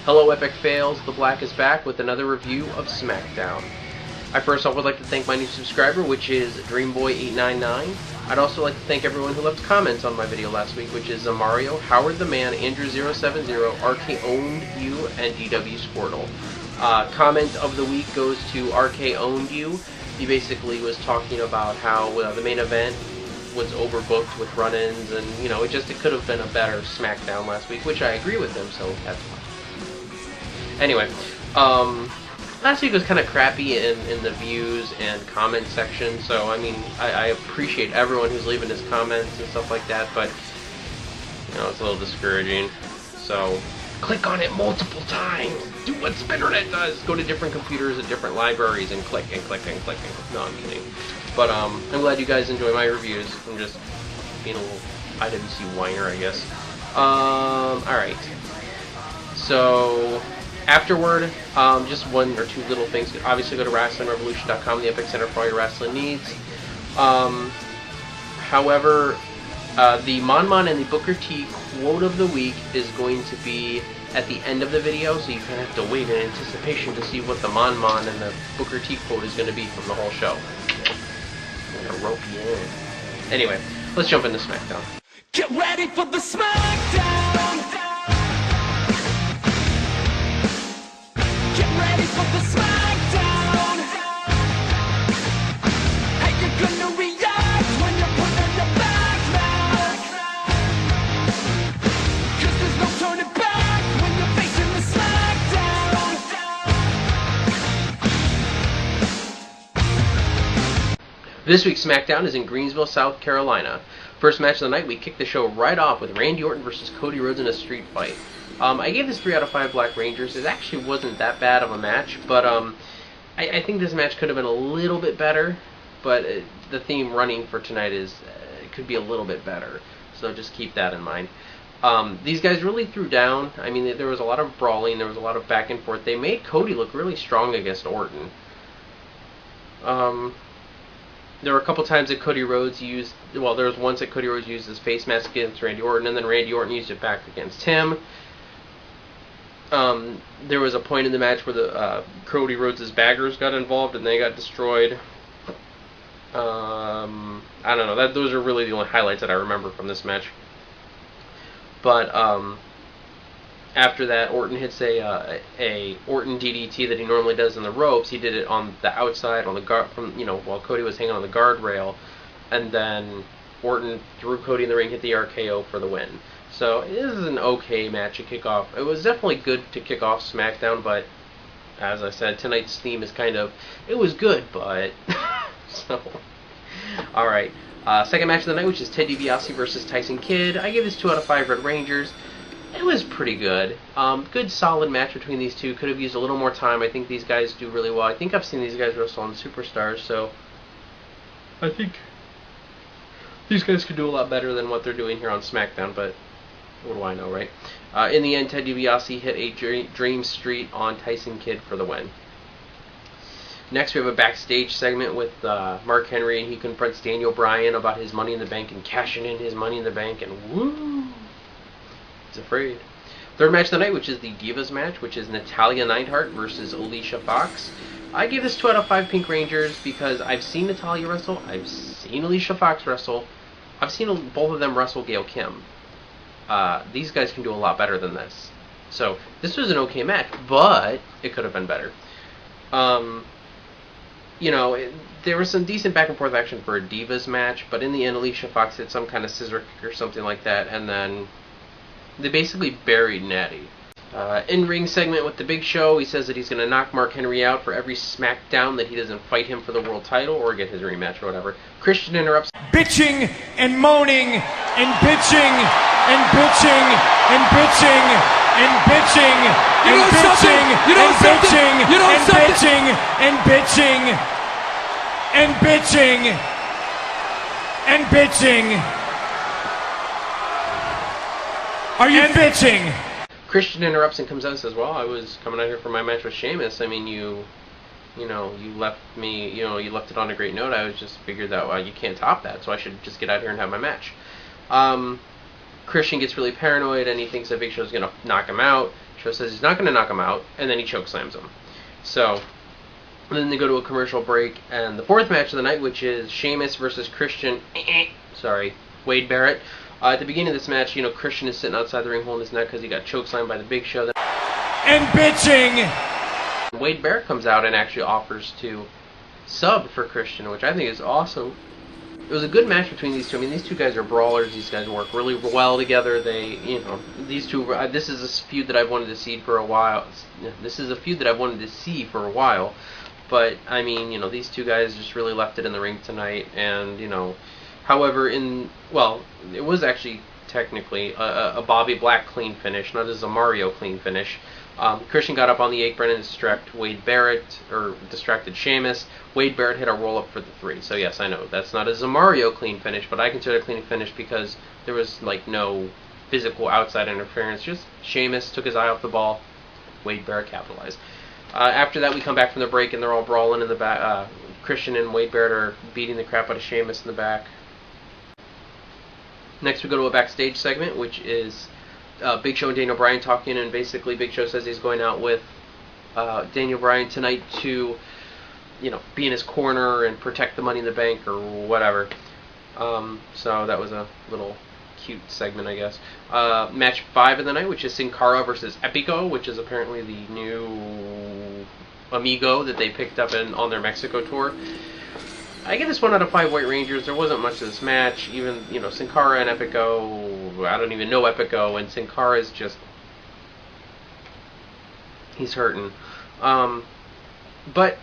Hello Epic Fails, The Black is back with another review of Smackdown. I first off would like to thank my new subscriber, which is DreamBoy899. I'd also like to thank everyone who left comments on my video last week, which is Zamario, Howard the Man, Andrew070, RK Owned You, and DW Squirtle. Comment of the week goes to RK Owned You. He basically was talking about how the main event was overbooked with run-ins, and it could have been a better Smackdown last week, which I agree with him, so that's fine. Anyway, last week was kind of crappy in the views and comment section, so I mean, I appreciate everyone who's leaving his comments and stuff like that, but it's a little discouraging. So click on it multiple times. Do what Spinnernet does. Go to different computers and different libraries and click and click and click and click. No, I'm kidding. But I'm glad you guys enjoy my reviews. I'm just being a little IWC whiner, I guess. Alright. So afterward, just one or two little things. Obviously, go to WrestlingRevolution.com, the Epic Center for all your wrestling needs. However, the Mon and the Booker T quote of the week is going to be at the end of the video, so you're going to have to wait in anticipation to see what the Mon and the Booker T quote is going to be from the whole show. I'm going to rope you in. Anyway, let's jump into Smackdown. Get ready for the Smackdown! Get ready for the Smackdown! How you gonna react when you're put on your back now? 'Cause there's no turning back when you're facing the Smackdown! This week's Smackdown is in Greensville, South Carolina. First match of the night, we kicked the show right off with Randy Orton versus Cody Rhodes in a street fight. I gave this 3 out of 5 Black Rangers. It actually wasn't that bad of a match, but I think this match could have been a little bit better, but the theme running for tonight is it could be a little bit better, so just keep that in mind. These guys really threw down. I mean, there was a lot of brawling, there was a lot of back and forth. They made Cody look really strong against Orton. There were a couple times that Cody Rhodes used, well, there was once that Cody Rhodes used his face mask against Randy Orton, and then Randy Orton used it back against him. There was a point in the match where Cody Rhodes' baggers got involved and they got destroyed. I don't know. Those are really the only highlights that I remember from this match. But after that, Orton hits a Orton DDT that he normally does in the ropes. He did it on the outside, on the guard, while Cody was hanging on the guardrail, and then Orton threw Cody in the ring, hit the RKO for the win. So this is an okay match to kick off. It was definitely good to kick off SmackDown, but as I said, tonight's theme is it was good, but so alright. Second match of the night, which is Ted DiBiase versus Tyson Kidd. I give this 2 out of 5 Red Rangers. It was pretty good. Good solid match between these two. Could have used a little more time. I think these guys do really well. I think I've seen these guys wrestle on Superstars, so I think these guys could do a lot better than what they're doing here on SmackDown, but what do I know, right? In the end, Ted DiBiase hit a Dream Street on Tyson Kidd for the win. Next, we have a backstage segment with Mark Henry, and he confronts Daniel Bryan about his Money in the Bank and cashing in his Money in the Bank, and woo! He's afraid. Third match of the night, which is the Divas match, which is Natalya Neidhart versus Alicia Fox. I give this 2 out of 5 Pink Rangers because I've seen Natalya wrestle, I've seen Alicia Fox wrestle, I've seen both of them wrestle Gail Kim. These guys can do a lot better than this. So, this was an okay match, but it could have been better. There was some decent back and forth action for a Divas match, but in the end, Alicia Fox hit some kind of scissor kick or something like that, and then they basically buried Natty. In-ring segment with the Big Show. He says that he's going to knock Mark Henry out for every SmackDown that he doesn't fight him for the world title or get his rematch or whatever. Christian interrupts. Bitching and moaning and bitching and bitching and bitching and bitching and bitching and bitching and bitching and bitching and bitching. Are you bitching? Christian interrupts and comes out and says, well, I was coming out here for my match with Sheamus. I mean, you left me, you left it on a great note. I was just figured that, well, you can't top that, so I should just get out here and have my match. Christian gets really paranoid, and he thinks that Big Show's going to knock him out. Show says he's not going to knock him out, and then he chokeslams him. So, and then they go to a commercial break, and the fourth match of the night, which is Sheamus versus Christian, Wade Barrett. At the beginning of this match, Christian is sitting outside the ring holding his neck because he got chokeslammed by the Big Show. And bitching! Wade Barrett comes out and actually offers to sub for Christian, which I think is awesome. It was a good match between these two. I mean, these two guys are brawlers. These guys work really well together. These two. This is a feud that I've wanted to see for a while. But I mean, these two guys just really left it in the ring tonight. And however, it was actually technically a Bobby Black clean finish, not a Zamario clean finish. Christian got up on the apron and distracted Sheamus. Wade Barrett hit a roll-up for the 3. So yes, I know, that's not a Zamario clean finish, but I consider it a clean finish because there was, no physical outside interference. Just Sheamus took his eye off the ball. Wade Barrett capitalized. After that, we come back from the break, and they're all brawling in the back. Christian and Wade Barrett are beating the crap out of Sheamus in the back. Next, we go to a backstage segment, which is Big Show and Daniel Bryan talking, and basically Big Show says he's going out with Daniel Bryan tonight to, be in his corner and protect the Money in the Bank or whatever. So that was a little cute segment, I guess. Match 5 of the night, which is Sin Cara versus Epico, which is apparently the new amigo that they picked up on their Mexico tour. I give this 1 out of 5 White Rangers. There wasn't much to this match. Even, Sin Cara and Epico, I don't even know Epico, and Sin Cara is just, he's hurting. But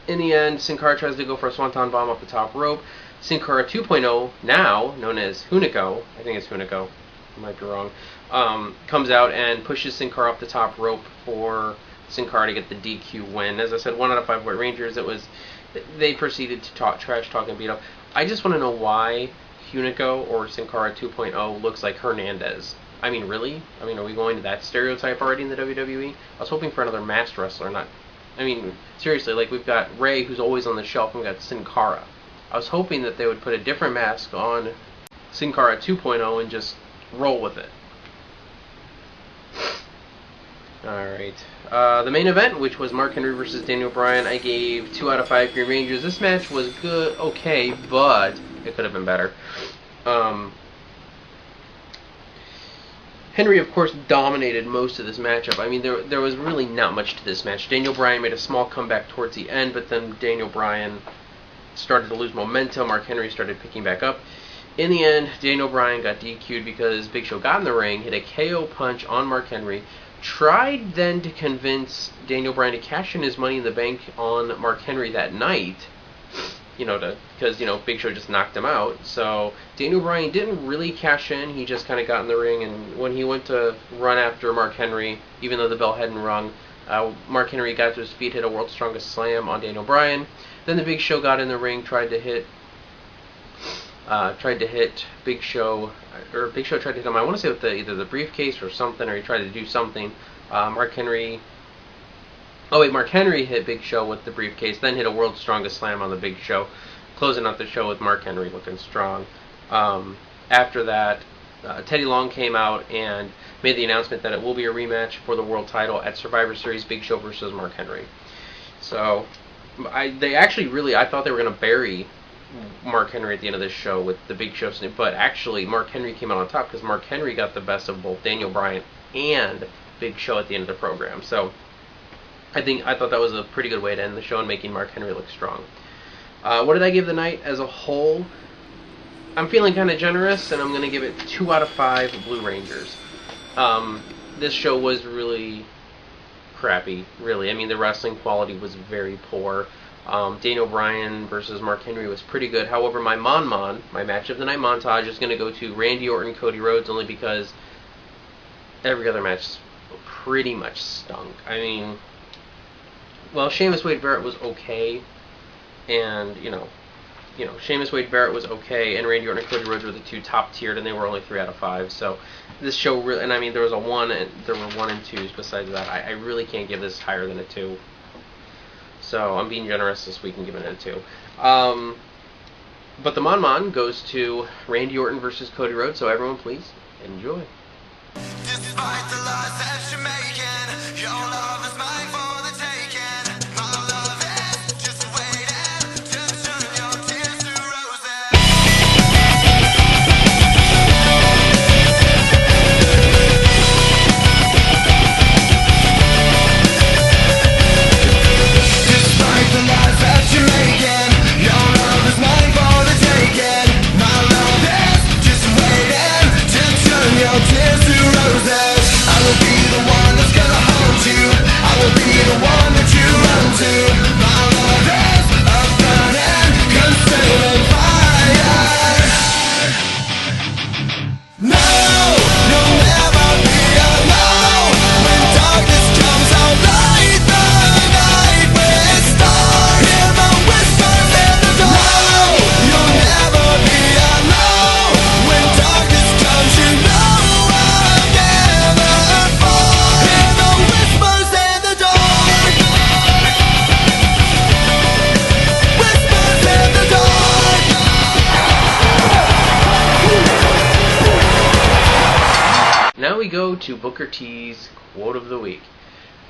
in the end, Sin Cara tries to go for a Swanton Bomb off the top rope. Sin Cara 2.0, now known as Hunico, I think it's Hunico, I might be wrong, comes out and pushes Sin Cara off the top rope for Sin Cara to get the DQ win. As I said, 1 out of 5 White Rangers. They proceeded to trash talk and beat up. I just want to know why Hunico or Sin Cara 2.0 looks like Hernandez. I mean, really? I mean, are we going to that stereotype already in the WWE? I was hoping for another masked wrestler, seriously, we've got Ray, who's always on the shelf, and we've got Sin Cara. I was hoping that they would put a different mask on Sin Cara 2.0 and just roll with it. Alright. The main event, which was Mark Henry versus Daniel Bryan, I gave 2 out of 5 Green Rangers. This match was good, okay, but it could have been better. Henry, of course, dominated most of this matchup. I mean, there was really not much to this match. Daniel Bryan made a small comeback towards the end, but then Daniel Bryan started to lose momentum. Mark Henry started picking back up. In the end, Daniel Bryan got DQ'd because Big Show got in the ring, hit a KO punch on Mark Henry, tried then to convince Daniel Bryan to cash in his Money in the Bank on Mark Henry that night, because Big Show just knocked him out. So Daniel Bryan didn't really cash in. He just kind of got in the ring, and when he went to run after Mark Henry, even though the bell hadn't rung, Mark Henry got to his feet, hit a World's Strongest Slam on Daniel Bryan. Then the Big Show got in the ring, tried to hit Big Show, or Big Show tried to hit him, I want to say with either the briefcase or something, or he tried to do something. Mark Henry hit Big Show with the briefcase, then hit a World's Strongest Slam on the Big Show, closing out the show with Mark Henry looking strong. After that, Teddy Long came out and made the announcement that it will be a rematch for the world title at Survivor Series, Big Show versus Mark Henry. So, I thought they were going to bury Mark Henry at the end of this show with the Big Show, but actually Mark Henry came out on top because Mark Henry got the best of both Daniel Bryan and Big Show at the end of the program. So I thought that was a pretty good way to end the show and making Mark Henry look strong. What did I give the night as a whole? I'm feeling kind of generous, and I'm going to give it 2 out of 5 Blue Rangers. This show was really crappy, really. I mean, the wrestling quality was very poor. Daniel Bryan versus Mark Henry was pretty good. However, my match of the night montage is going to go to Randy Orton, Cody Rhodes, only because every other match pretty much stunk. I mean, well, Sheamus Wade Barrett was okay, and Sheamus Wade Barrett was okay, and Randy Orton and Cody Rhodes were the 2 top tiered, and they were only 3 out of 5. So this show really, and I mean, there were 1 and 2s besides that. I really can't give this higher than a 2. So I'm being generous this week and giving it a 2. But the Mon goes to Randy Orton versus Cody Rhodes, so everyone please enjoy. Despite the lies that you're making, your love is mine for the taking. My love is just waiting to turn your tears to roses. Despite the lies that you're making, your love is mine for the taking. My love is just waiting to turn your tears to roses. I will be the one that's gonna hold you. I will be the one that you run to. My love is a burning, consuming fire. No, you'll never be alone. When darkness comes, I'll light the night with stars. Hear the whispers in the dark. No, you'll never be alone. When darkness comes, you know I'll never fall. Hear the whispers in the dark. Whispers in the dark. Now we go to Booker T's quote of the week.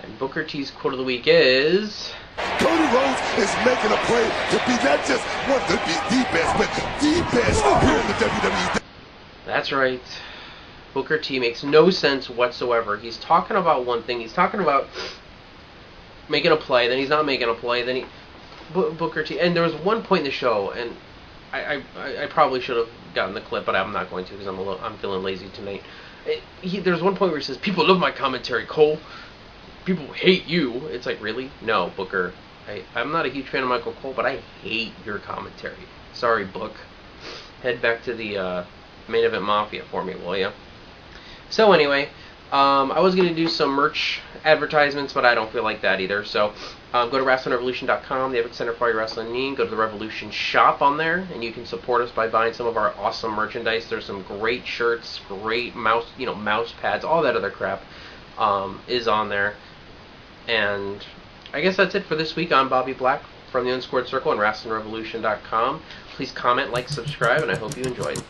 And Booker T's quote of the week is... Cody Rhodes is making a play to be not just one, to be the best, but the best here in the WWE. That's right. Booker T makes no sense whatsoever. He's talking about one thing. He's talking about making a play, then he's not making a play, then he... Booker T... And there was one point in the show, and I probably should have gotten the clip, but I'm not going to because I'm feeling lazy tonight. There's one point where he says, "People love my commentary, Cole. People hate you." It's like, really? No, Booker. I'm not a huge fan of Michael Cole, but I hate your commentary. Sorry, Book. Head back to the Main Event Mafia for me, will ya? So anyway, I was going to do some merch advertisements, but I don't feel like that either. So go to WrestlingRevolution.com, the Epic Center for your wrestling need. Go to the Revolution shop on there, and you can support us by buying some of our awesome merchandise. There's some great shirts, great mouse pads, all that other crap is on there. And I guess that's it for this week. I'm Bobby Black from the Unsquared Circle and WrestlingRevolution.com. Please comment, like, subscribe, and I hope you enjoyed.